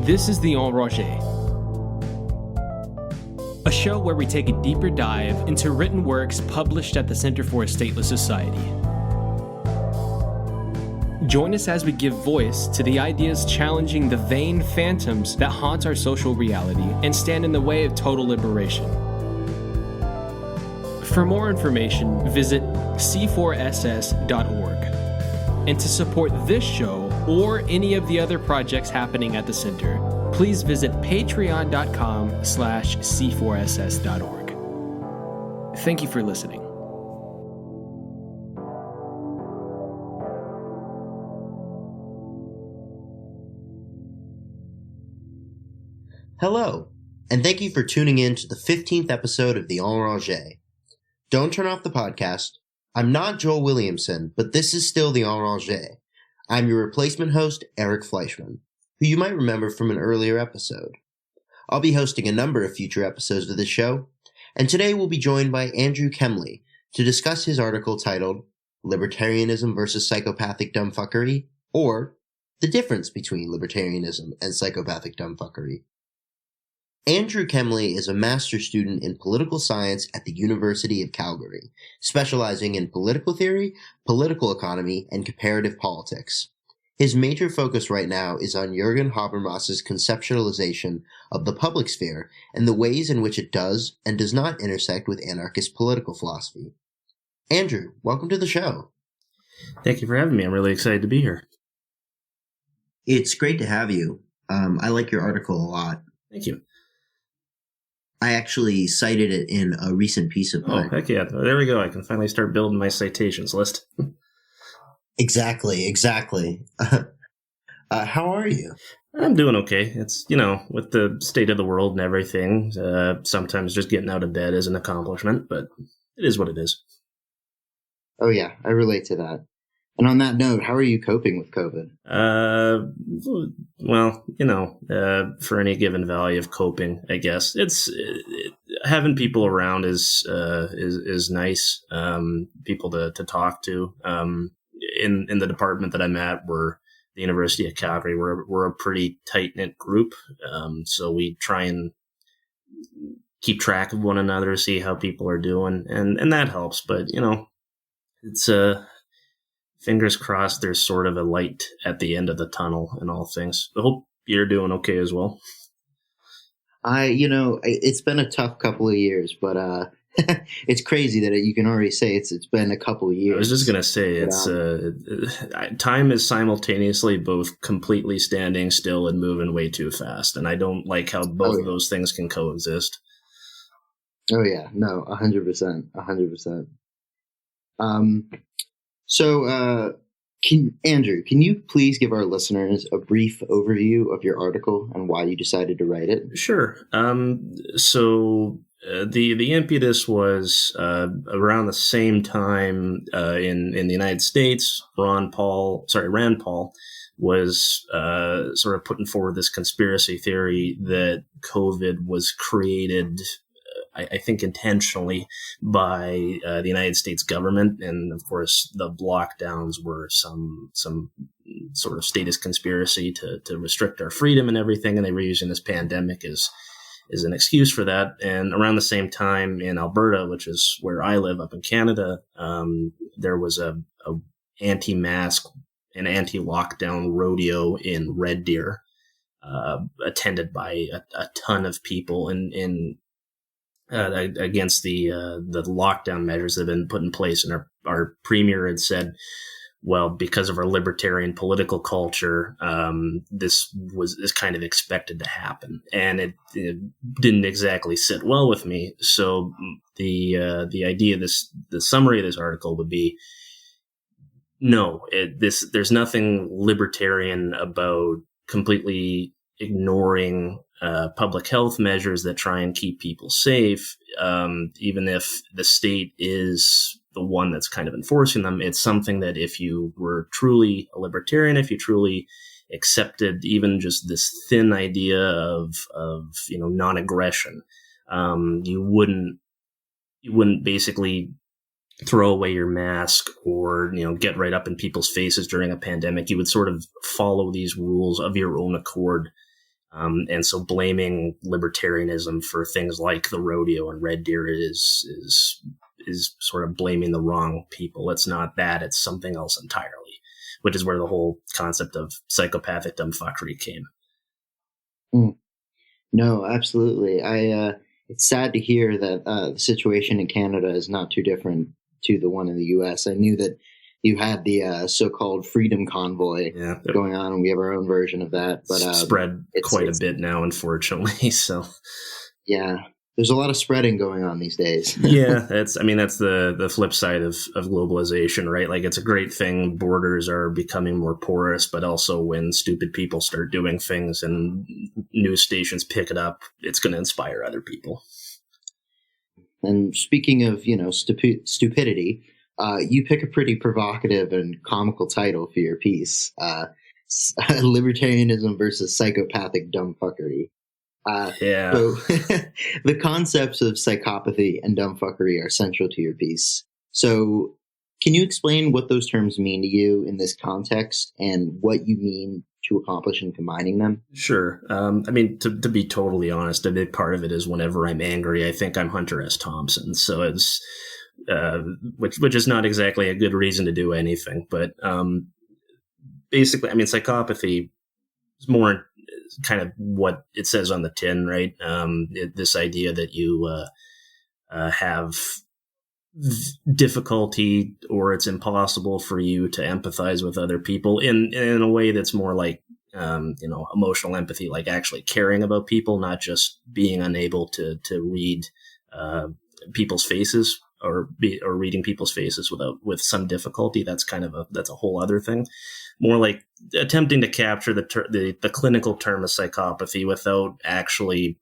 This is the Enragé, a show where we take a deeper dive into written works published at the Center for a Stateless Society. Join us as we give voice to the ideas challenging the vain phantoms that haunt our social reality and stand in the way of total liberation. For more information, visit c4ss.org. And to support this show or any of the other projects happening at the Center, please visit patreon.com/c4ss.org. Thank you for listening. Hello, and thank you for tuning in to the 15th episode of the Enragé. Don't turn off the podcast. I'm not Joel Williamson, but this is still the Enragé. I'm your replacement host, Eric Fleischman, who you might remember from an earlier episode. I'll be hosting a number of future episodes of this show, and today we'll be joined by Andrew Kemle to discuss his article titled Libertarianism versus Psychopathic Dumbfuckery, or The Difference Between Libertarianism and Psychopathic Dumbfuckery. Andrew Kemle is a master's student in political science at the University of Calgary, specializing in political theory, political economy, and comparative politics. His major focus right now is on Jurgen Habermas' conceptualization of the public sphere and the ways in which it does and does not intersect with anarchist political philosophy. Andrew, welcome to the show. Thank you for having me. I'm really excited to be here. It's great to have you. I like your article a lot. Thank you. I actually cited it in a recent piece of mine. Oh, heck yeah. There we go. I can finally start building my citations list. Exactly. How are you? I'm doing okay. It's, with the state of the world and everything, sometimes just getting out of bed is an accomplishment, but it is what it is. Oh, yeah. I relate to that. And on that note, how are you coping with COVID? For any given value of coping, I guess having people around is nice. People to talk to. In the department that I'm at, we're the University of Calgary. We're a pretty tight knit group. So we try and keep track of one another, see how people are doing, and that helps. But it's fingers crossed there's sort of a light at the end of the tunnel and all things. I hope you're doing okay as well. It's been a tough couple of years, but it's crazy that you can already say it's been a couple of years. I was just going to say, time is simultaneously both completely standing still and moving way too fast. And I don't like how both of those things can coexist. Oh, yeah. No, 100%. 100%. So, Andrew, can you please give our listeners a brief overview of your article and why you decided to write it? Sure. The impetus was around the same time in the United States. Rand Paul was sort of putting forward this conspiracy theory that COVID was created, I think intentionally, by the United States government, and of course the lockdowns were some sort of statist conspiracy to restrict our freedom and everything, and they were using this pandemic as an excuse for that. And around the same time in Alberta, which is where I live up in Canada, there was a anti-mask and anti-lockdown rodeo in Red Deer, attended by a ton of people in against the lockdown measures that have been put in place. And our premier had said, well, because of our libertarian political culture, this is kind of expected to happen, and it didn't exactly sit well with me. So the idea, the summary of this article would be, no, there's nothing libertarian about completely ignoring public health measures that try and keep people safe, even if the state is the one that's kind of enforcing them. It's something that if you were truly a libertarian, if you truly accepted even just this thin idea of non-aggression, you wouldn't basically throw away your mask or get right up in people's faces during a pandemic. You would sort of follow these rules of your own accord. And so blaming libertarianism for things like the rodeo and Red Deer is sort of blaming the wrong people. It's not that, it's something else entirely, which is where the whole concept of psychopathic dumbfuckery came. No, absolutely. It's sad to hear that the situation in Canada is not too different to the one in the U.S. I knew that you had the so-called Freedom Convoy going on, and we have our own version of that. But spread quite a bit now, unfortunately. So, yeah, there's a lot of spreading going on these days. Yeah, that's the flip side of globalization, right? Like, it's a great thing. Borders are becoming more porous, but also when stupid people start doing things and news stations pick it up, it's going to inspire other people. And speaking of, stupidity, you pick a pretty provocative and comical title for your piece, Libertarianism versus Psychopathic Dumbfuckery. So the concepts of psychopathy and dumbfuckery are central to your piece. So can you explain what those terms mean to you in this context and what you mean to accomplish in combining them? Sure. To be totally honest, a big part of it is whenever I'm angry, I think I'm Hunter S. Thompson. So it's which is not exactly a good reason to do anything. But basically, psychopathy is more kind of what it says on the tin, right? This idea that you have difficulty, or it's impossible for you to empathize with other people in a way that's more like emotional empathy, like actually caring about people, not just being unable to read people's faces or reading people's faces with some difficulty. That's a whole other thing. More like attempting to capture the clinical term of psychopathy without actually,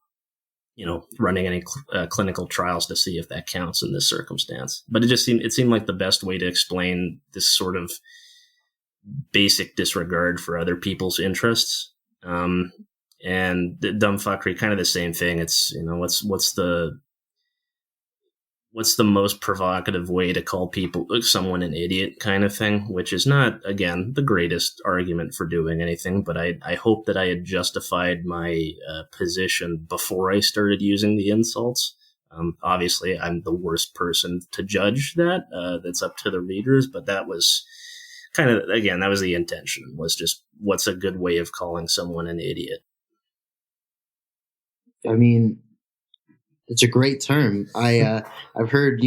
running any clinical trials to see if that counts in this circumstance. But it seemed like the best way to explain this sort of basic disregard for other people's interests. And the dumbfuckery, kind of the same thing. It's, what's the most provocative way to call someone an idiot, kind of thing, which is not, again, the greatest argument for doing anything, but I hope that I had justified my position before I started using the insults. Obviously, I'm the worst person to judge that. That's up to the readers, but that was kind of, again, that was the intention, was just what's a good way of calling someone an idiot. It's a greght term. I've heard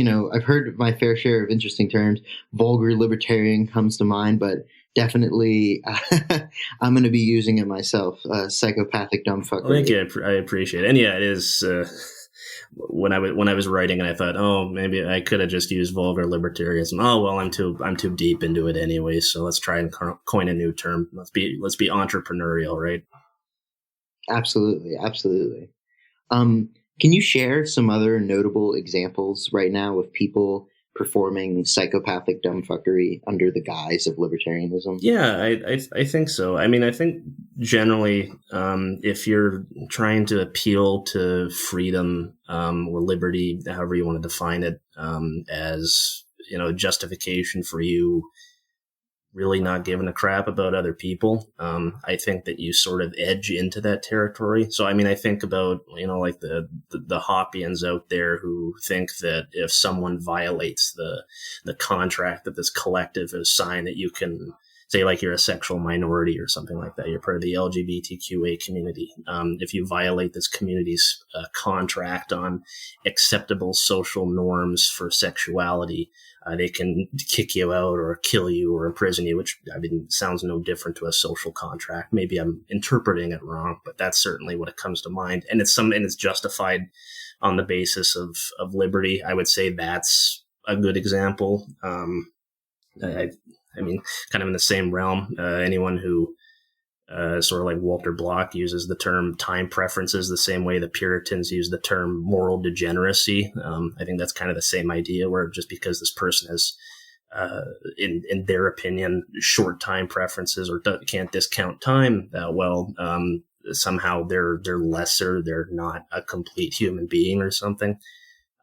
my fair share of interesting terms. Vulgar libertarian comes to mind, but definitely I'm going to be using it myself. Psychopathic dumbfucker. Thank you. I appreciate it. And yeah, it is. When I was writing, and I thought, oh, maybe I could have just used vulgar libertarianism. Oh well, I'm too deep into it anyway. So let's try and coin a new term. Let's be entrepreneurial, right? Absolutely. Can you share some other notable examples right now of people performing psychopathic dumbfuckery under the guise of libertarianism? Yeah, I think so. I think generally, if you're trying to appeal to freedom or liberty, however you want to define it, as justification for you really not giving a crap about other people, I think that you sort of edge into that territory. So, I think about, like the Hoppians out there who think that if someone violates the contract that this collective has signed, that you can say, like, you're a sexual minority or something like that, you're part of the LGBTQA community. If you violate this community's contract on acceptable social norms for sexuality, they can kick you out or kill you or imprison you, which sounds no different to a social contract. Maybe I'm interpreting it wrong, but that's certainly what it comes to mind. And it's justified on the basis of liberty. I would say that's a good example. Kind of in the same realm, anyone who sort of like Walter Block uses the term time preferences the same way the Puritans use the term moral degeneracy. I think that's kind of the same idea, where just because this person has, in their opinion, short time preferences or can't discount time that well, somehow they're lesser, they're not a complete human being or something.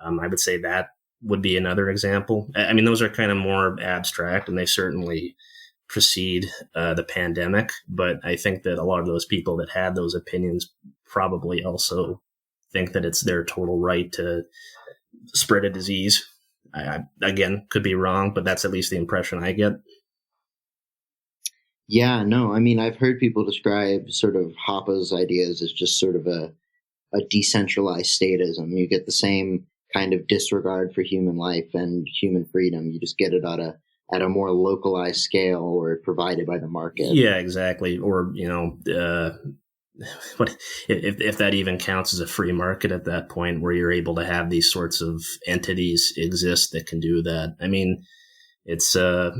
I would say that would be another example. Those are kind of more abstract, and they certainly precede the pandemic. But I think that a lot of those people that had those opinions probably also think that it's their total right to spread a disease. I again, could be wrong, but that's at least the impression I get. Yeah, no, I mean, I've heard people describe sort of Hoppe's ideas as just sort of a decentralized statism. You get the same kind of disregard for human life and human freedom. You just get it at a more localized scale or provided by the market. Yeah, exactly. Or, what if that even counts as a free market at that point, where you're able to have these sorts of entities exist that can do that? I mean, it's I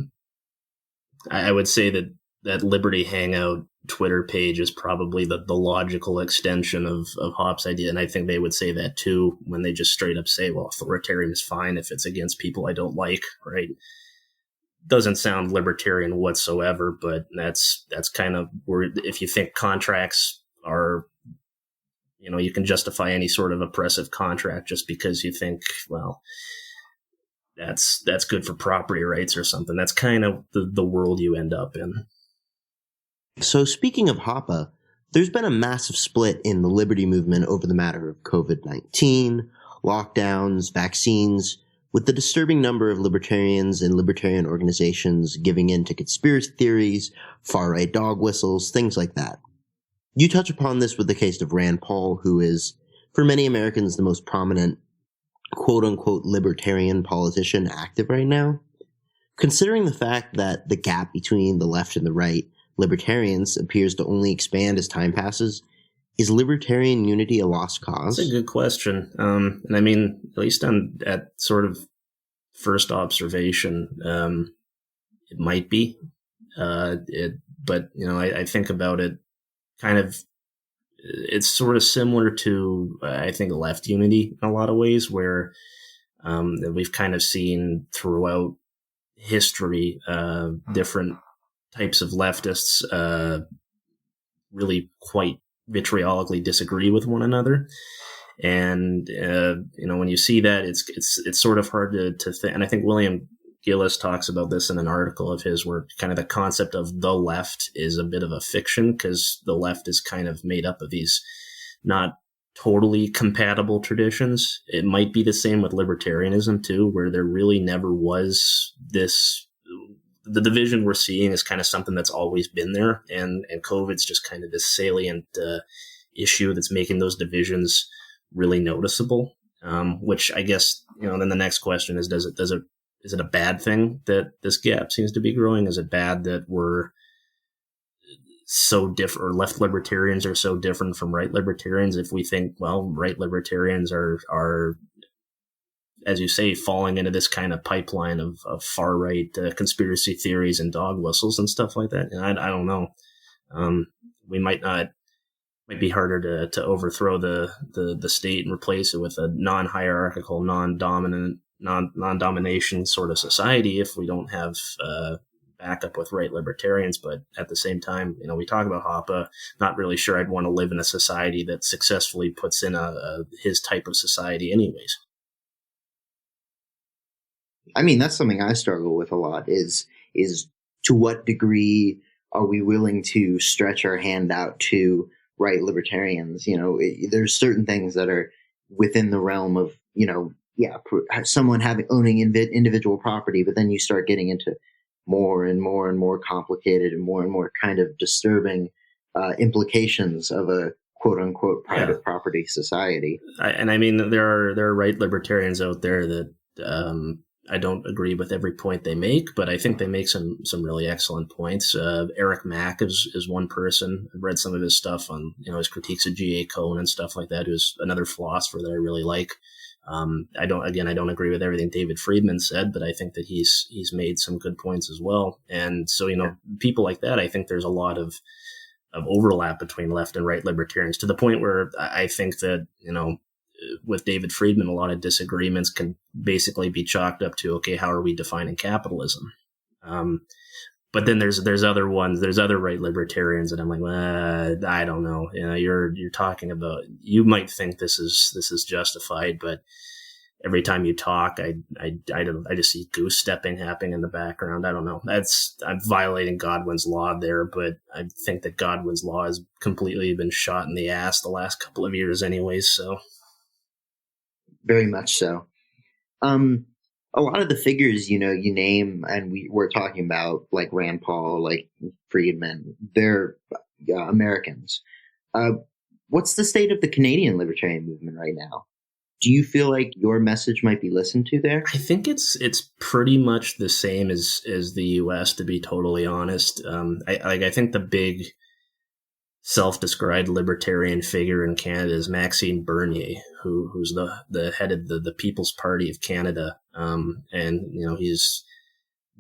would say that Liberty Hangout Twitter page is probably the logical extension of Hoppe's idea. And I think they would say that too, when they just straight up say, well, authoritarian is fine if it's against people I don't like, right? Doesn't sound libertarian whatsoever, but that's kind of where, if you think contracts are, you can justify any sort of oppressive contract just because you think, well, that's good for property rights or something. That's kind of the world you end up in. So speaking of Hoppe, there's been a massive split in the liberty movement over the matter of COVID-19, lockdowns, vaccines, with the disturbing number of libertarians and libertarian organizations giving in to conspiracy theories, far-right dog whistles, things like that. You touch upon this with the case of Rand Paul, who is, for many Americans, the most prominent quote-unquote libertarian politician active right now. Considering the fact that the gap between the left and the right libertarians appears to only expand as time passes, is libertarian unity a lost cause? That's a good question. And I mean, at least at sort of first observation, it might be. But I think about it kind of, it's sort of similar to, I think, left unity in a lot of ways, where we've kind of seen throughout history different types of leftists really quite vitriolically disagree with one another. And, when you see that, it's sort of hard to think. And I think William Gillis talks about this in an article of his, where kind of the concept of the left is a bit of a fiction, because the left is kind of made up of these not totally compatible traditions. It might be the same with libertarianism too, where there really never was this. The division we're seeing is kind of something that's always been there, and COVID's just kind of this salient issue that's making those divisions really noticeable. Which I guess, then the next question is, is it a bad thing that this gap seems to be growing? Is it bad that we're so different, or left libertarians are so different from right libertarians? If we think, well, right libertarians are, as you say, falling into this kind of pipeline of far right conspiracy theories and dog whistles and stuff like that. And I don't know. We might be harder to overthrow the state and replace it with a non-hierarchical, non-domination sort of society if we don't have backup with right libertarians. But at the same time, we talk about Hoppe. Not really sure I'd want to live in a society that successfully puts in his type of society anyways. I mean, that's something I struggle with a lot, is to what degree are we willing to stretch our hand out to right libertarians? There's certain things that are within the realm of, someone owning individual property, but then you start getting into more and more and more complicated and more kind of disturbing implications of a quote unquote private property society. I mean, there are right libertarians out there that, I don't agree with every point they make, but I think they make some really excellent points. Eric Mack is one person. I've read some of his stuff on, his critiques of G.A. Cohn and stuff like that, who's another philosopher that I really like. I don't agree with everything David Friedman said, but I think that he's made some good points as well. And so, people like that, I think there's a lot of overlap between left and right libertarians, to the point where I think that, with David Friedman, a lot of disagreements can basically be chalked up to, okay, how are we defining capitalism? But then there's other right libertarians, and I'm like, well, I don't know. You're talking about, you might think this is justified, but every time you talk, I just see goose stepping happening in the background. I don't know. I'm violating Godwin's law there, but I think that Godwin's law has completely been shot in the ass the last couple of years anyways, so. Very much so. A lot of the figures, you name, and we're talking about like Rand Paul, like Friedman, they're Americans. What's the state of the Canadian libertarian movement right now? Do you feel like your message might be listened to there? I think it's pretty much the same as the U.S., to be totally honest. I think the big self-described libertarian figure in Canada is Maxime Bernier, who's the head of the People's Party of Canada, and he's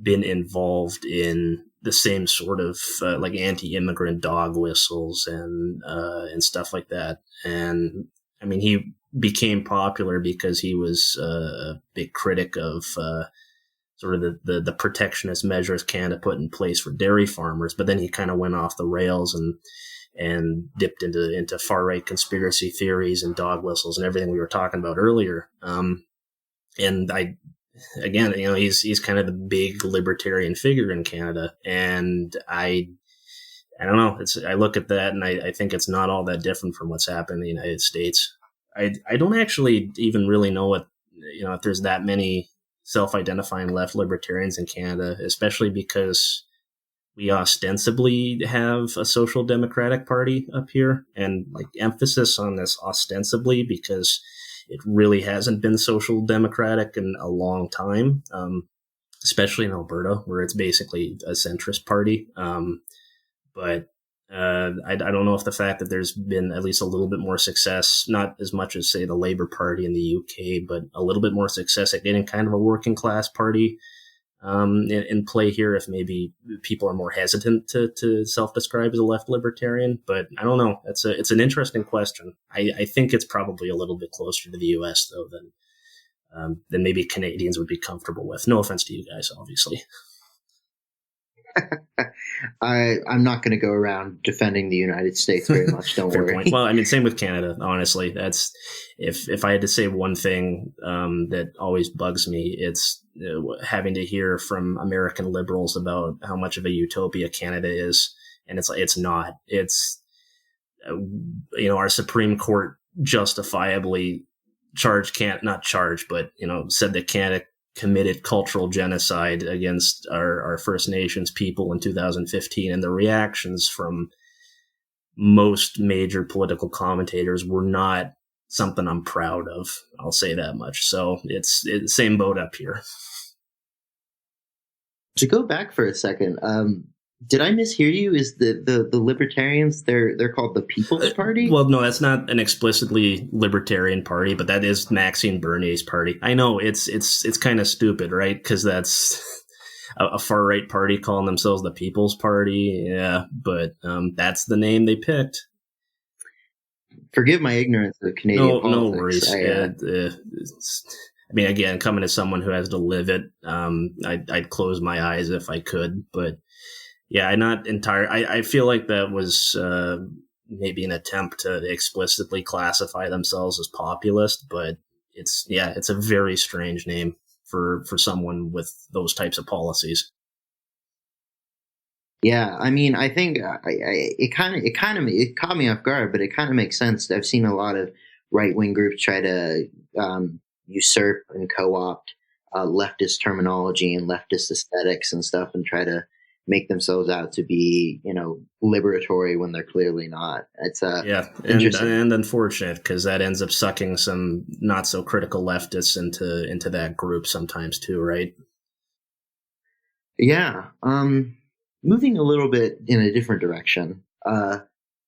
been involved in the same sort of like anti-immigrant dog whistles and stuff like that. And I mean, he became popular because he was a big critic of sort of the protectionist measures Canada put in place for dairy farmers. But then he kind of went off the rails and dipped into far right conspiracy theories and dog whistles and everything we were talking about earlier. And again, he's kind of the big libertarian figure in Canada, and I don't know. I look at that and I think it's not all that different from what's happened in the United States. I don't actually even really know if there's that many self-identifying left libertarians in Canada, especially because we ostensibly have a social democratic party up here, and like emphasis on this ostensibly because it really hasn't been social democratic in a long time, especially in Alberta, where it's basically a centrist party. But I don't know if the fact that there's been at least a little bit more success, not as much as, say, the Labour Party in the UK, but a little bit more success at getting kind of a working class party in play here, if maybe people are more hesitant to self-describe as a left libertarian. But I don't know. It's an interesting question. I think it's probably a little bit closer to the US, though, than maybe Canadians would be comfortable with. No offense to you guys, obviously. I'm not going to go around defending the United States very much. Don't Fair worry. Point. Well, I mean, same with Canada. Honestly, that's if I had to say one thing that always bugs me, it's having to hear from American liberals about how much of a utopia Canada is, and it's not. It's our Supreme Court justifiably said that Canada committed cultural genocide against our First Nations people in 2015, and the reactions from most major political commentators were not something I'm proud of. I'll say that much. So it's the same boat up here. To go back for a second, did I mishear you? Is the libertarians, they're called the People's Party? Well, no, that's not an explicitly libertarian party, but that is Maxime Bernier's party. I know it's kind of stupid, right? Because that's a far right party calling themselves the People's Party. Yeah, but that's the name they picked. Forgive my ignorance of Canadian politics. No worries. I mean, again, coming as someone who has to live it, I'd close my eyes if I could, but. Yeah, I'm not entirely. I feel like that was maybe an attempt to explicitly classify themselves as populist, but it's a very strange name for someone with those types of policies. Yeah, I mean, I think it caught me off guard, but it kind of makes sense. I've seen a lot of right wing groups try to usurp and co-opt leftist terminology and leftist aesthetics and stuff, and try to make themselves out to be, liberatory when they're clearly not. It's and unfortunate, because that ends up sucking some not so critical leftists into that group sometimes too, right? Yeah. Moving a little bit in a different direction.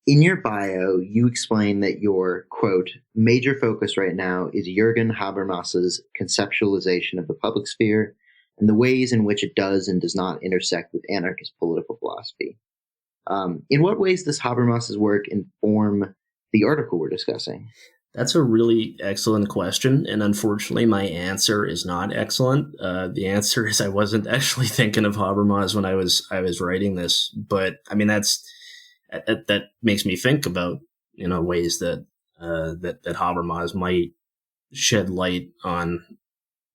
In your bio, you explain that your, quote, major focus right now is Jurgen Habermas's conceptualization of the public sphere and the ways in which it does and does not intersect with anarchist political philosophy. In what ways does Habermas's work inform the article we're discussing? That's a really excellent question, and unfortunately my answer is not excellent. The answer is I wasn't actually thinking of Habermas when I was writing this, but I mean that makes me think about ways that Habermas might shed light on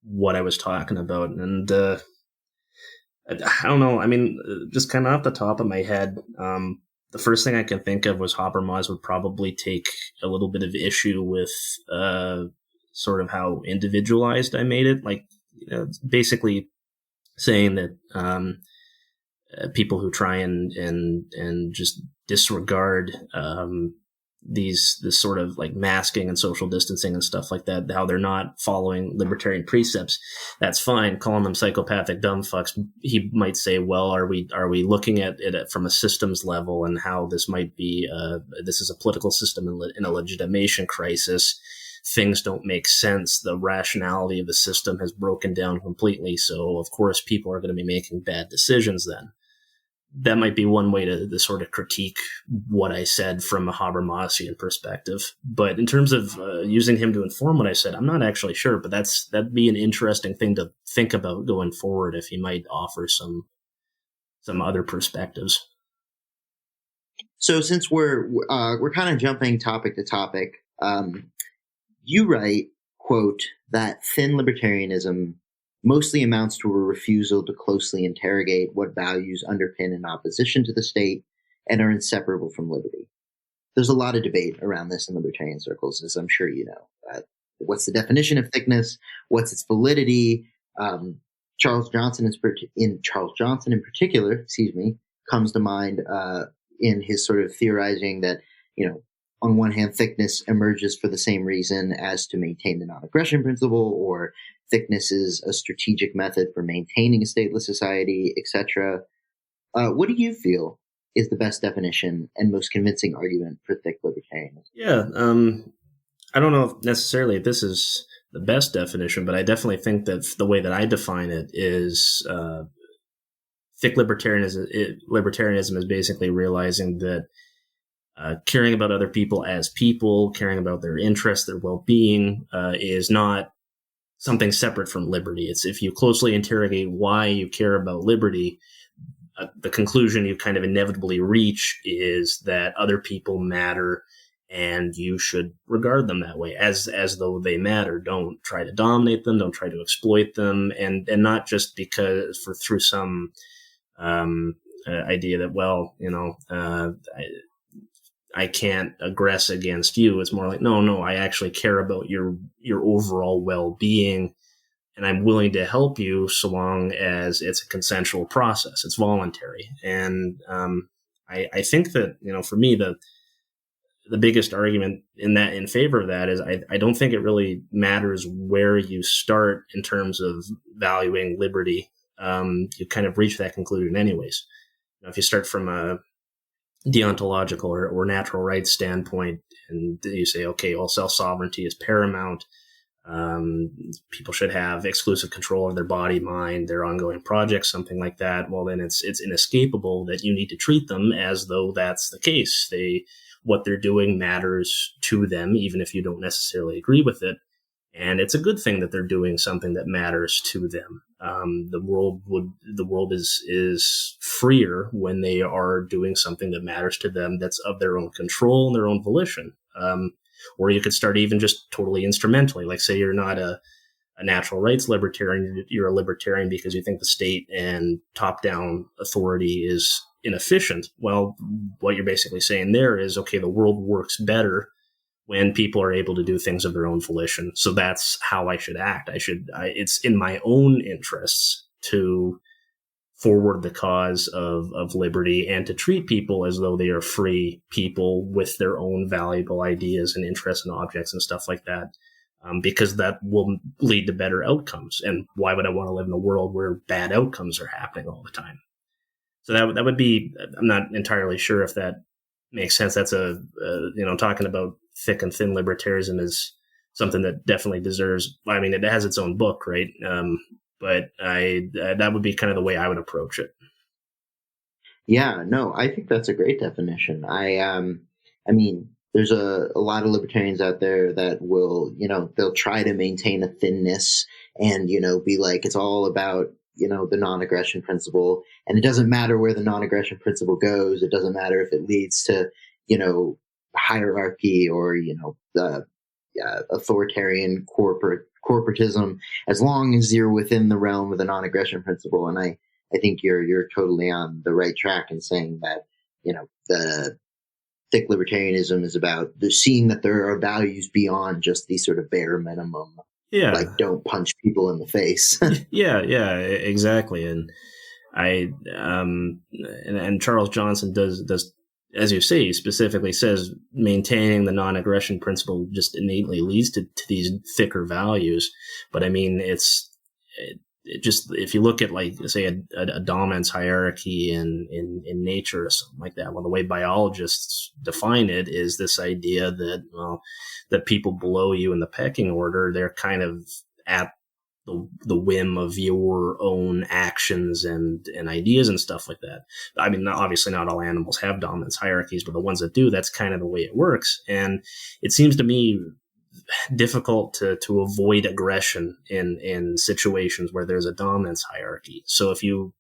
what I was talking about. And I don't know. I mean, just kind of off the top of my head, the first thing I can think of was Habermas would probably take a little bit of issue with sort of how individualized I made it. Like, basically saying that people who try and just disregard this sort of like masking and social distancing and stuff like that, how they're not following libertarian precepts, that's fine. Calling them psychopathic dumb fucks, he might say, well, are we looking at it from a systems level and how this might be this is a political system in a legitimation crisis. Things don't make sense. The rationality of the system has broken down completely. So of course people are going to be making bad decisions then. That might be one way to sort of critique what I said from a Habermasian perspective. But in terms of using him to inform what I said, I'm not actually sure, but that'd be an interesting thing to think about going forward if he might offer some other perspectives. So since we're kind of jumping topic to topic, you write, quote, that thin libertarianism mostly amounts to a refusal to closely interrogate what values underpin an opposition to the state and are inseparable from liberty. There's a lot of debate around this in libertarian circles, as I'm sure you know. What's the definition of thickness? What's its validity? Charles Johnson in particular, comes to mind in his sort of theorizing that, on one hand, thickness emerges for the same reason as to maintain the non-aggression principle, or thickness is a strategic method for maintaining a stateless society, etc. What do you feel is the best definition and most convincing argument for thick libertarianism? Yeah, I don't know if necessarily this is the best definition, but I definitely think that the way that I define it is thick libertarianism is basically realizing that caring about other people as people, caring about their interests, their well-being, is not something separate from liberty. It's if you closely interrogate why you care about liberty, the conclusion you kind of inevitably reach is that other people matter and you should regard them that way, as though they matter. Don't try to dominate them, don't try to exploit them, and not just through some idea that, well, I can't aggress against you. It's more like, no, I actually care about your overall well-being, and I'm willing to help you so long as it's a consensual process. It's voluntary. And I think that, for me, the biggest argument in favor of that is I don't think it really matters where you start in terms of valuing liberty. You kind of reach that conclusion anyways. If you start from a deontological or natural rights standpoint, and you say, okay, well, self-sovereignty is paramount. People should have exclusive control of their body, mind, their ongoing projects, something like that. Well, then it's inescapable that you need to treat them as though that's the case. What they're doing matters to them, even if you don't necessarily agree with it. And it's a good thing that they're doing something that matters to them. The world is freer when they are doing something that matters to them, that's of their own control and their own volition. Or you could start even just totally instrumentally, like say you're not a natural rights libertarian, you're a libertarian because you think the state and top-down authority is inefficient. Well, what you're basically saying there is, okay, the world works better when people are able to do things of their own volition. So that's how I should act. It's in my own interests to forward the cause of liberty and to treat people as though they are free people with their own valuable ideas and interests and objects and stuff like that, because that will lead to better outcomes. And why would I want to live in a world where bad outcomes are happening all the time? So that would be, I'm not entirely sure if that makes sense. That's talking about thick and thin libertarianism is something that definitely deserves, it has its own book, right? But that would be kind of the way I would approach it. Yeah, no, I think that's a great definition. There's a lot of libertarians out there that will, they'll try to maintain a thinness and, be like, it's all about, the non-aggression principle. And it doesn't matter where the non-aggression principle goes. It doesn't matter if it leads to, hierarchy or, authoritarian corporatism, as long as you're within the realm of the non-aggression principle. And I think you're totally on the right track in saying that, the thick libertarianism is about seeing that there are values beyond just the sort of bare minimum. Yeah. Like, don't punch people in the face. yeah, exactly. And and Charles Johnson does, as you say, specifically says maintaining the non-aggression principle just innately leads to these thicker values. But I mean, it just, if you look at, like, say, a dominance hierarchy in nature or something like that, well, the way biologists define it is this idea that, well, that people below you in the pecking order, they're kind of at the whim of your own actions and ideas and stuff like that. I mean, obviously not all animals have dominance hierarchies, but the ones that do, that's kind of the way it works. And it seems to me difficult to avoid aggression in situations where there's a dominance hierarchy. So if you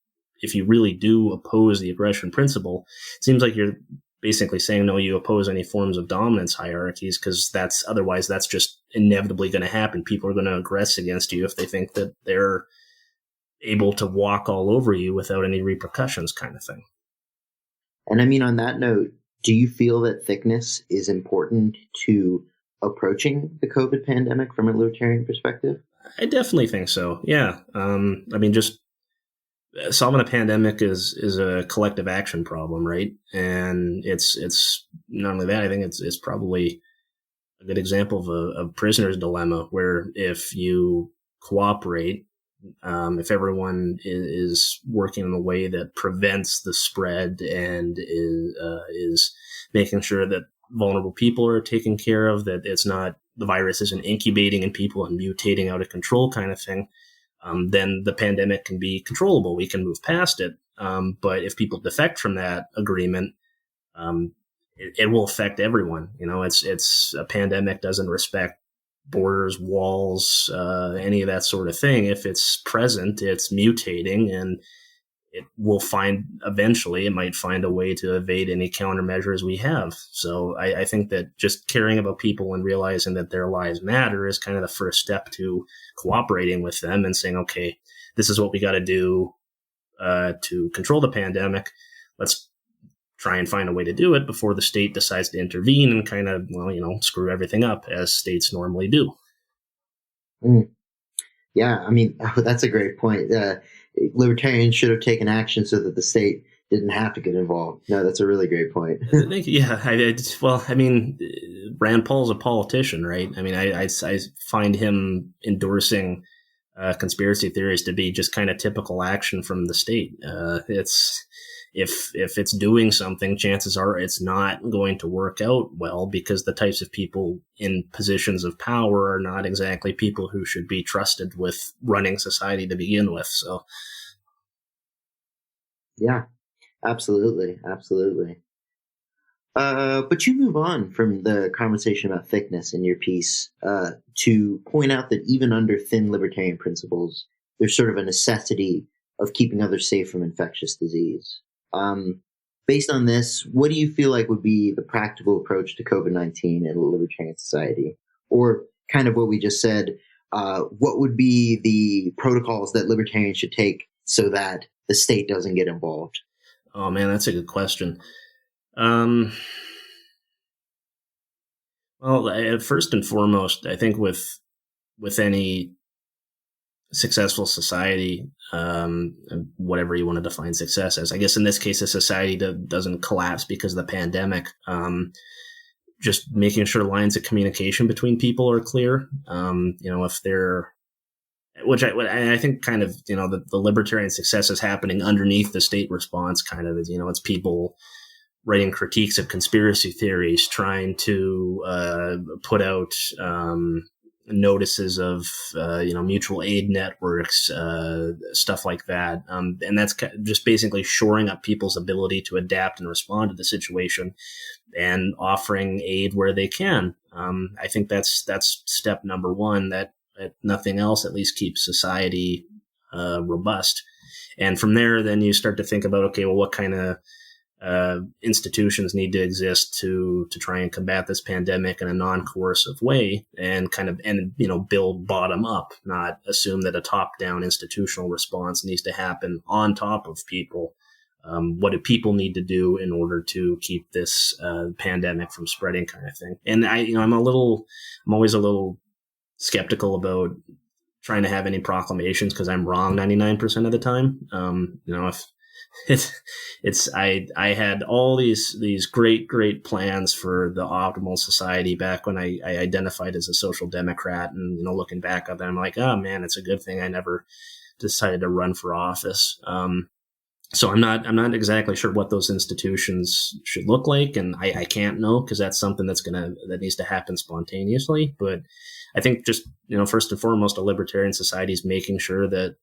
really do oppose the aggression principle, it seems like you're basically saying, no, you oppose any forms of dominance hierarchies, because otherwise that's just inevitably going to happen. People are going to aggress against you if they think that they're able to walk all over you without any repercussions, kind of thing. And I mean, on that note, do you feel that thickness is important to approaching the COVID pandemic from a libertarian perspective? I definitely think so. Yeah. I mean, just solving a pandemic is a collective action problem, right? And it's not only that, I think it's probably a good example of a prisoner's dilemma, where if you cooperate, if everyone is working in a way that prevents the spread and is making sure that vulnerable people are taken care of, that the virus isn't incubating in people and mutating out of control, kind of thing, then the pandemic can be controllable. We can move past it. But if people defect from that agreement, it will affect everyone. It's a pandemic doesn't respect borders, walls, any of that sort of thing. If it's present, it's mutating, and it might find a way to evade any countermeasures we have. So I think that just caring about people and realizing that their lives matter is kind of the first step to cooperating with them and saying, okay, this is what we got to do to control the pandemic. Let's try and find a way to do it before the state decides to intervene and kind of, screw everything up, as states normally do. Yeah, I mean, that's a great point. Libertarians should have taken action so that the state didn't have to get involved. No, that's a really great point. Yeah, Rand Paul's a politician, right? I mean, I find him endorsing conspiracy theories to be just kind of typical action from the state. If it's doing something, chances are it's not going to work out well, because the types of people in positions of power are not exactly people who should be trusted with running society to begin with. So, yeah, absolutely. But you move on from the conversation about thickness in your piece to point out that even under thin libertarian principles, there's sort of a necessity of keeping others safe from infectious disease. Based on this, what do you feel like would be the practical approach to COVID-19 in a libertarian society? Or kind of what we just said, what would be the protocols that libertarians should take so that the state doesn't get involved? Oh man, that's a good question. Well, first and foremost, I think with any successful society, whatever you want to define success as, I guess in this case, a society that doesn't collapse because of the pandemic, just making sure lines of communication between people are clear. If they're, which I think kind of, the libertarian success is happening underneath the state response, kind of, it's people writing critiques of conspiracy theories, trying to put out notices of mutual aid networks, stuff like that, and that's just basically shoring up people's ability to adapt and respond to the situation, and offering aid where they can. I think that's step number one. That nothing else at least keeps society robust. And from there, then you start to think about, okay, well, what kind of institutions need to exist to try and combat this pandemic in a non-coercive way, and build bottom up, not assume that a top-down institutional response needs to happen on top of people. What do people need to do in order to keep this pandemic from spreading, kind of thing? And I'm always a little skeptical about trying to have any proclamations, because I'm wrong 99% of the time. If I had all these great plans for the optimal society back when I identified as a social democrat, and looking back at that, I'm like, oh man, it's a good thing I never decided to run for office. So I'm not exactly sure what those institutions should look like, and I can't know, because that's something that needs to happen spontaneously. But I think just first and foremost, a libertarian society is making sure that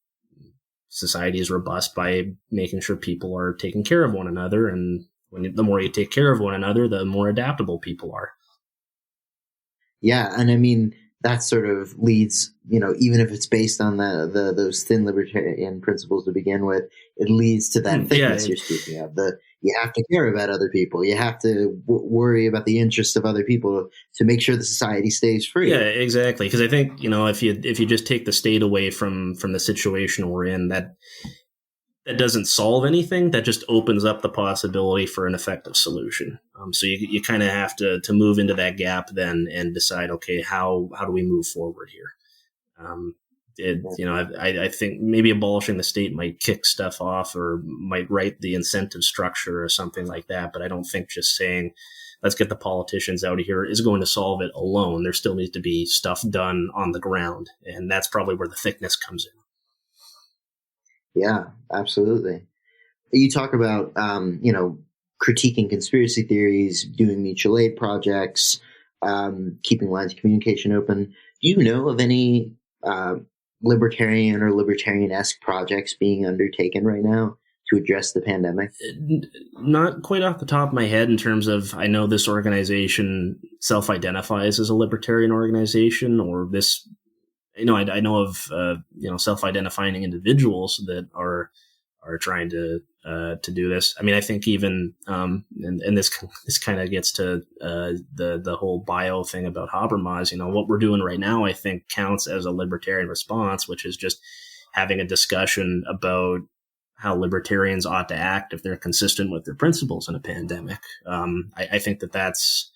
society is robust by making sure people are taking care of one another, and the more you take care of one another, the more adaptable people are. Yeah, and I mean that sort of leads, even if it's based on those thin libertarian principles to begin with, it leads to that thickness you're speaking of. You have to care about other people. You have to worry about the interests of other people to make sure the society stays free. Yeah, exactly. Because I think if you just take the state away from the situation we're in, that doesn't solve anything. That just opens up the possibility for an effective solution. So you kind of have to move into that gap then and decide, okay, how do we move forward here? I think maybe abolishing the state might kick stuff off, or might write the incentive structure or something like that. But I don't think just saying, let's get the politicians out of here is going to solve it alone. There still needs to be stuff done on the ground. And that's probably where the thickness comes in. Yeah, absolutely. You talk about, critiquing conspiracy theories, doing mutual aid projects, keeping lines of communication open. Do you know of any libertarian or libertarian-esque projects being undertaken right now to address the pandemic? Not quite off the top of my head, in terms of, I know this organization self-identifies as a libertarian organization, or this, I know of self-identifying individuals that are trying to do this. I mean, I think even and this kind of gets to the whole bio thing about Habermas. What we're doing right now, I think, counts as a libertarian response, which is just having a discussion about how libertarians ought to act if they're consistent with their principles in a pandemic. I think it's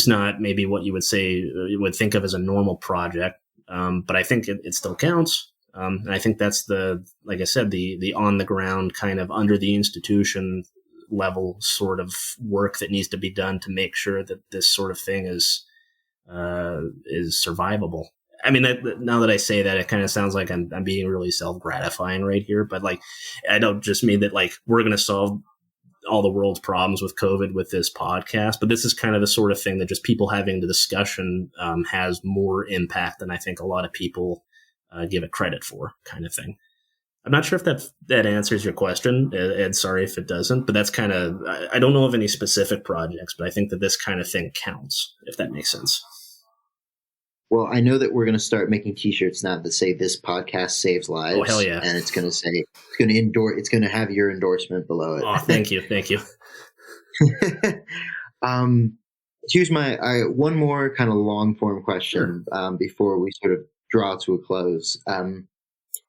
not maybe what you would think of as a normal project. But I think it still counts. And I think that's like I said, the on the ground kind of under the institution level sort of work that needs to be done to make sure that this sort of thing is survivable. I mean, now that I say that, it kind of sounds like I'm being really self-gratifying right here, but I don't just mean that we're going to solve all the world's problems with COVID with this podcast, but this is kind of the sort of thing that just people having the discussion has more impact than I think a lot of people give it credit for, kind of thing. I'm not sure if that answers your question, Ed. Sorry if it doesn't, but that's kind of, I don't know of any specific projects, but I think that this kind of thing counts, if that makes sense. Well, I know that we're going to start making T-shirts now that say "This podcast saves lives." Oh, hell yeah! And it's going to say, it's going to have your endorsement below it. Oh, thank you. Here's my one more kind of long form question before we sort of draw to a close.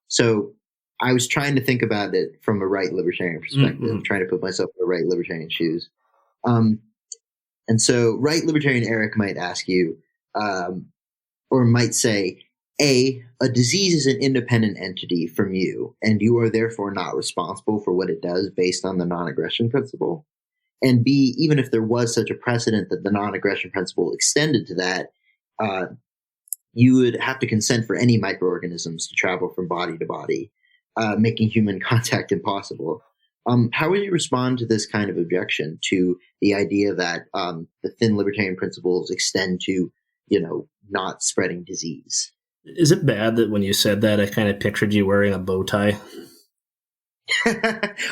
So I was trying to think about it from a right libertarian perspective, trying to put myself in the right libertarian shoes. And so right libertarian Eric might ask you, or might say, A, a disease is an independent entity from you, and you are therefore not responsible for what it does based on the non-aggression principle. And B, even if there was such a precedent that the non-aggression principle extended to that, you would have to consent for any microorganisms to travel from body to body, making human contact impossible. How would you respond to this kind of objection to the idea that the thin libertarian principles extend to, not spreading disease? Is it bad that when you said that, I kind of pictured you wearing a bow tie?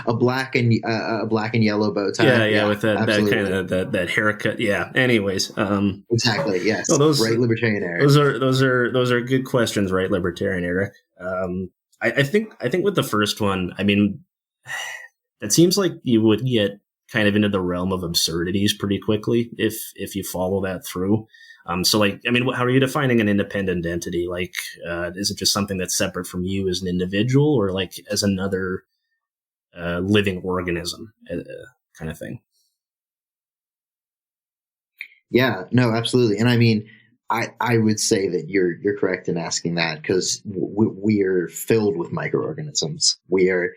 a black and yellow bow tie. Yeah, with that kind of that haircut. Yeah. Anyways, exactly. Yes. Well, right libertarian Eric. Those are good questions, right libertarian Eric. I think with the first one, I mean, that seems like you would get kind of into the realm of absurdities pretty quickly if you follow that through. So like, I mean, how are you defining an independent entity? Like, is it just something that's separate from you as an individual, or like as another living organism kind of thing? Yeah, no, absolutely. And I mean, I would say that you're correct in asking that, because we are filled with microorganisms. We are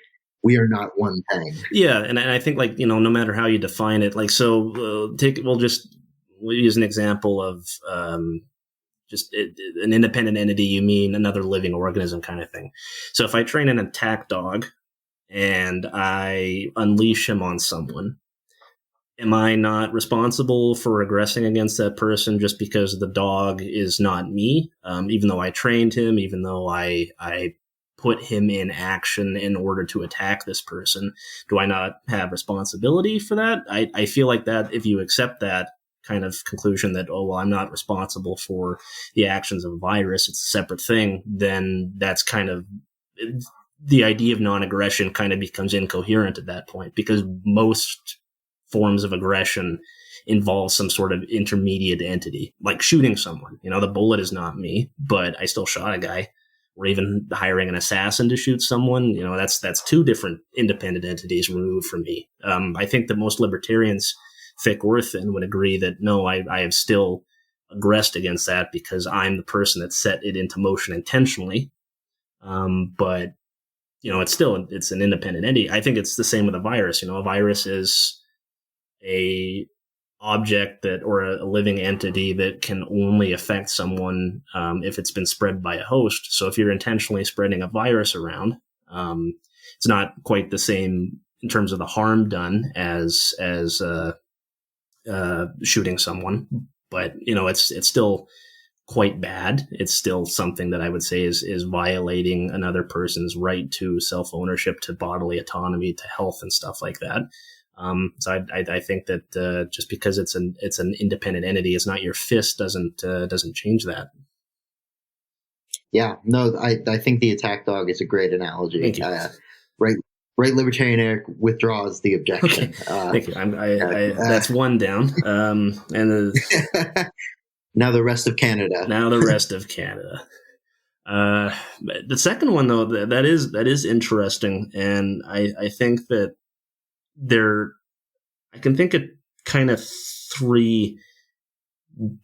not one thing. Yeah, and I think, like, no matter how you define it, like, so we'll use an example of just an independent entity. You mean another living organism kind of thing. So if I train an attack dog and I unleash him on someone, am I not responsible for aggressing against that person just because the dog is not me? Even though I trained him, even though I put him in action in order to attack this person, do I not have responsibility for that? I feel like that if you accept that kind of conclusion that, oh, well, I'm not responsible for the actions of a virus, it's a separate thing, then that's kind of the idea of non-aggression kind of becomes incoherent at that point, because most forms of aggression involve some sort of intermediate entity, like shooting someone. The bullet is not me, but I still shot a guy. Or even hiring an assassin to shoot someone, that's two different independent entities removed from me. I think that most libertarians, thick or thin, would agree that no, I have still aggressed against that because I'm the person that set it into motion intentionally. But it's an independent entity. I think it's the same with a virus. A virus is a object or a living entity that can only affect someone if it's been spread by a host. So if you're intentionally spreading a virus around, it's not quite the same in terms of the harm done as shooting someone, but it's still quite bad. It's still something that I would say is violating another person's right to self-ownership, to bodily autonomy, to health and stuff like that. So I think that just because it's an independent entity, it's not your fist, doesn't change that. Yeah, no, I think the attack dog is a great analogy. Thank you. Right, libertarian Eric withdraws the objection. Okay. Thank you. That's one down. And now the rest of Canada. The second one, though, that is interesting, and I think that I can think of kind of three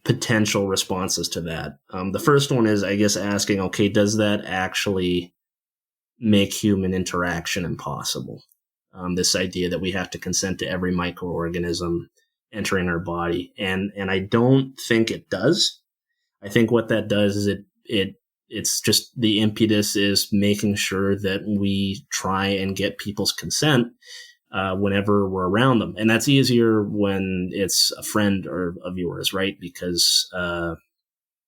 potential responses to that. The first one is, I guess, asking, okay, does that actually make human interaction impossible? This idea that we have to consent to every microorganism entering our body. And I don't think it does. I think what that does is it's just the impetus is making sure that we try and get people's consent whenever we're around them. And that's easier when it's a friend of yours, right? Because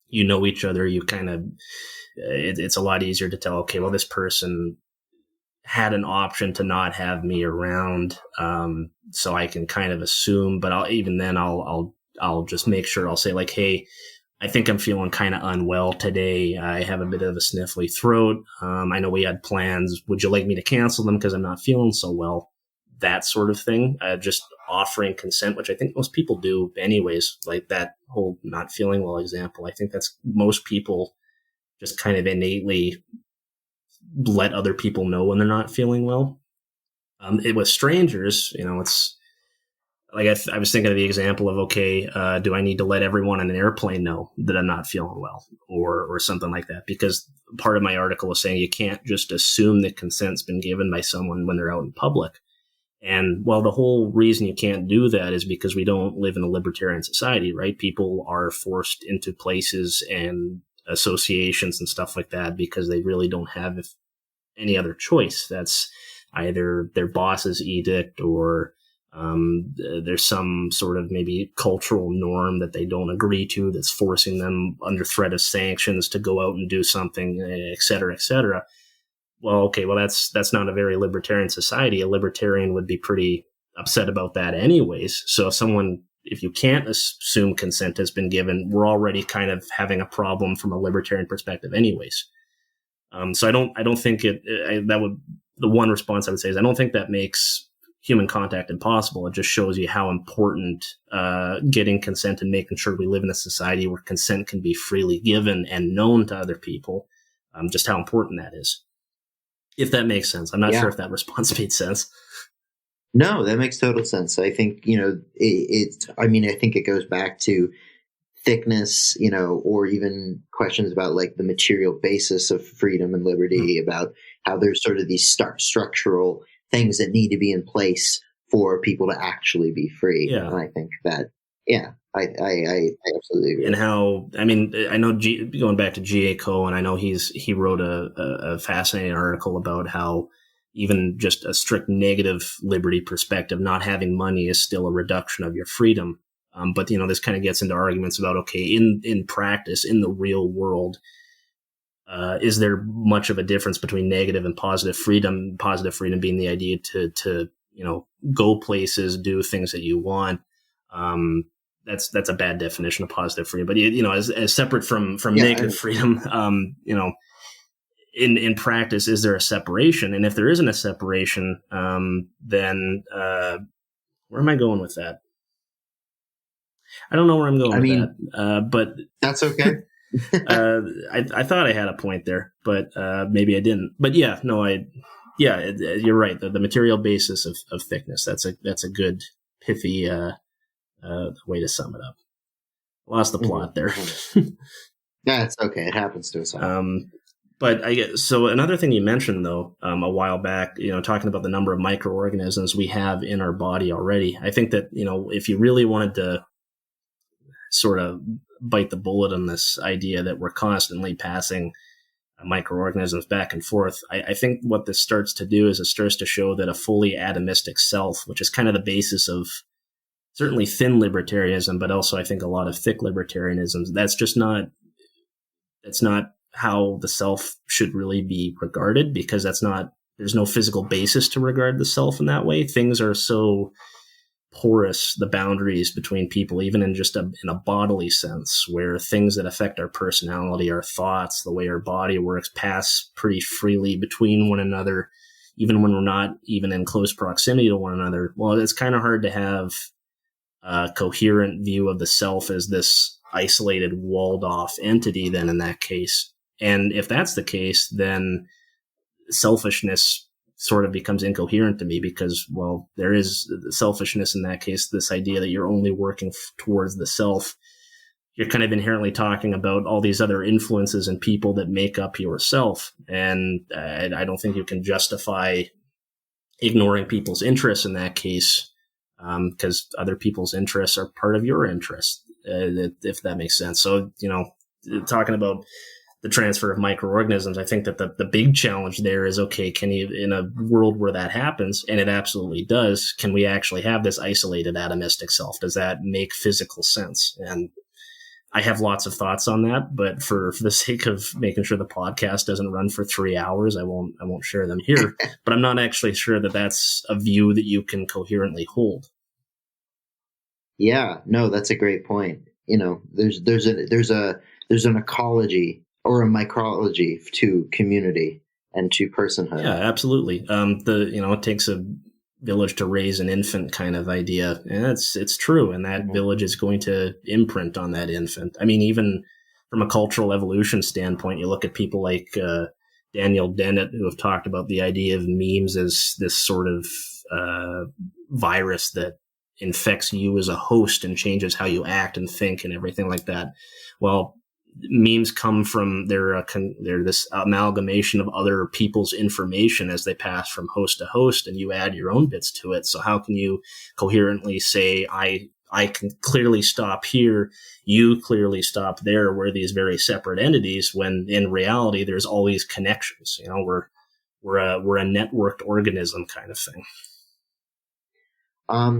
you know each other, you kind of, it's a lot easier to tell, okay, well, this person had an option to not have me around, so I can kind of assume, but I'll just make sure, I'll say like, hey, I think I'm feeling kind of unwell today. I have a bit of a sniffly throat. I know we had plans. Would you like me to cancel them because I'm not feeling so well? That sort of thing. Just offering consent, which I think most people do anyways, like that whole not feeling well example. I think that's most people just kind of innately let other people know when they're not feeling well. With strangers, it's like I was thinking of the example of, okay, do I need to let everyone on an airplane know that I'm not feeling well, or something like that? Because part of my article was saying you can't just assume that consent's been given by someone when they're out in public. And well, the whole reason you can't do that is because we don't live in a libertarian society, right? People are forced into places and associations and stuff like that because they really don't have any other choice. That's either their boss's edict or there's some sort of maybe cultural norm that they don't agree to that's forcing them under threat of sanctions to go out and do something, et cetera, et cetera. Well, okay, well, that's not a very libertarian society. A libertarian would be pretty upset about that anyways. So if you can't assume consent has been given, we're already kind of having a problem from a libertarian perspective anyways. So I don't think the one response I would say is I don't think that makes human contact impossible. It just shows you how important getting consent and making sure we live in a society where consent can be freely given and known to other people, just how important that is. If that makes sense. I'm not sure if that response made sense. No, that makes total sense. I think, I think it goes back to thickness, or even questions about like the material basis of freedom and liberty, about how there's sort of these structural things that need to be in place for people to actually be free. Yeah. And I think that, I absolutely agree. And how, I know going back to G.A. Cohen, I know he wrote a fascinating article about how even just a strict negative liberty perspective, not having money is still a reduction of your freedom. But this kind of gets into arguments about, okay, in practice, in the real world, is there much of a difference between negative and positive freedom? Positive freedom being the idea to go places, do things that you want. That's a bad definition of positive freedom. But as separate from negative freedom, in practice, is there a separation? And if there isn't a separation, then where am I going with that? I don't know where I'm going with that, but that's okay. I thought I had a point there, but maybe I didn't. But you're right. The material basis of thickness. That's a good pithy way to sum it up. Lost the plot there. Yeah, it's okay. It happens to us all. But I guess, so another thing you mentioned though, a while back, talking about the number of microorganisms we have in our body already. I think that, if you really wanted to sort of bite the bullet on this idea that we're constantly passing microorganisms back and forth, I think what this starts to do is it starts to show that a fully atomistic self, which is kind of the basis of certainly thin libertarianism, but also I think a lot of thick libertarianism, that's not how the self should really be regarded, because there's no physical basis to regard the self in that way. Things are so porous, the boundaries between people, even in just in a bodily sense, where things that affect our personality, our thoughts, the way our body works, pass pretty freely between one another, even when we're not even in close proximity to one another. Well, it's kind of hard to have a coherent view of the self as this isolated, walled off entity then in that case. And if that's the case, then selfishness sort of becomes incoherent to me, because, well, there is selfishness in that case, this idea that you're only working towards the self. You're kind of inherently talking about all these other influences and people that make up yourself. And I don't think you can justify ignoring people's interests in that case, because other people's interests are part of your interests, if that makes sense. So, talking about the transfer of microorganisms, I think that the big challenge there is, okay, can you, in a world where that happens, and it absolutely does, can we actually have this isolated atomistic self? Does that make physical sense? And I have lots of thoughts on that, but for the sake of making sure the podcast doesn't run for 3 hours, I won't share them here. But I'm not actually sure that that's a view that you can coherently hold. Yeah, no, that's a great point. There's an ecology or a micrology to community and to personhood. Yeah, absolutely. It takes a village to raise an infant kind of idea, and it's true. And that village is going to imprint on that infant. I mean, even from a cultural evolution standpoint, you look at people like Daniel Dennett, who have talked about the idea of memes as this sort of virus that infects you as a host and changes how you act and think and everything like that. Well, memes come from they're this amalgamation of other people's information as they pass from host to host, and you add your own bits to it. So how can you coherently say, I can clearly stop here, you clearly stop there, we're these very separate entities, when in reality there's always connections? We're a networked organism kind of thing.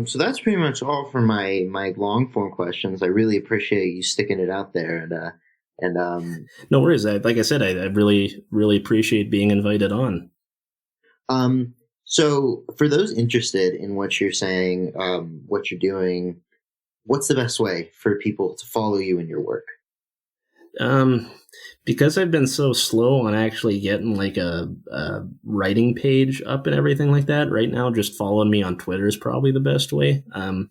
So that's pretty much all for my long form questions. I really appreciate you sticking it out there, and no worries. Like I said, I really, really appreciate being invited on. So for those interested in what you're saying, what you're doing, what's the best way for people to follow you in your work? Because I've been so slow on actually getting like a writing page up and everything like that, right now just following me on Twitter is probably the best way. I'm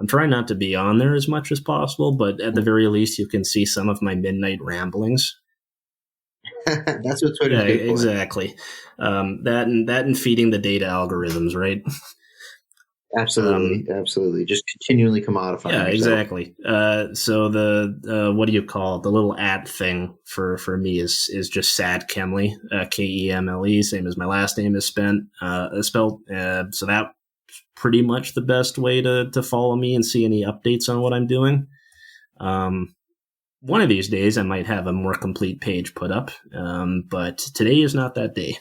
trying not to be on there as much as possible, but at the very least, you can see some of my midnight ramblings. That's what Twitter's Yeah, good for. exactly. That and feeding the data algorithms, right? Absolutely. Just continually commodifying Yeah, yourself. exactly. So the what do you call it? The little at thing for me is just sad Kemle, Kemle, same as my last name is spelled. So that's pretty much the best way to follow me and see any updates on what I'm doing. One of these days, I might have a more complete page put up, but today is not that day.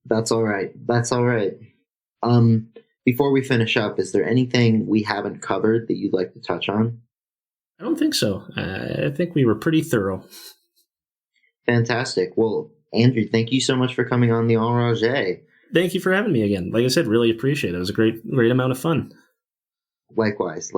That's all right. Before we finish up, is there anything we haven't covered that you'd like to touch on? I don't think so. I think we were pretty thorough. Fantastic. Well, Andrew, thank you so much for coming on the Enragé. Thank you for having me again. Like I said, really appreciate it. It was a great amount of fun. Likewise.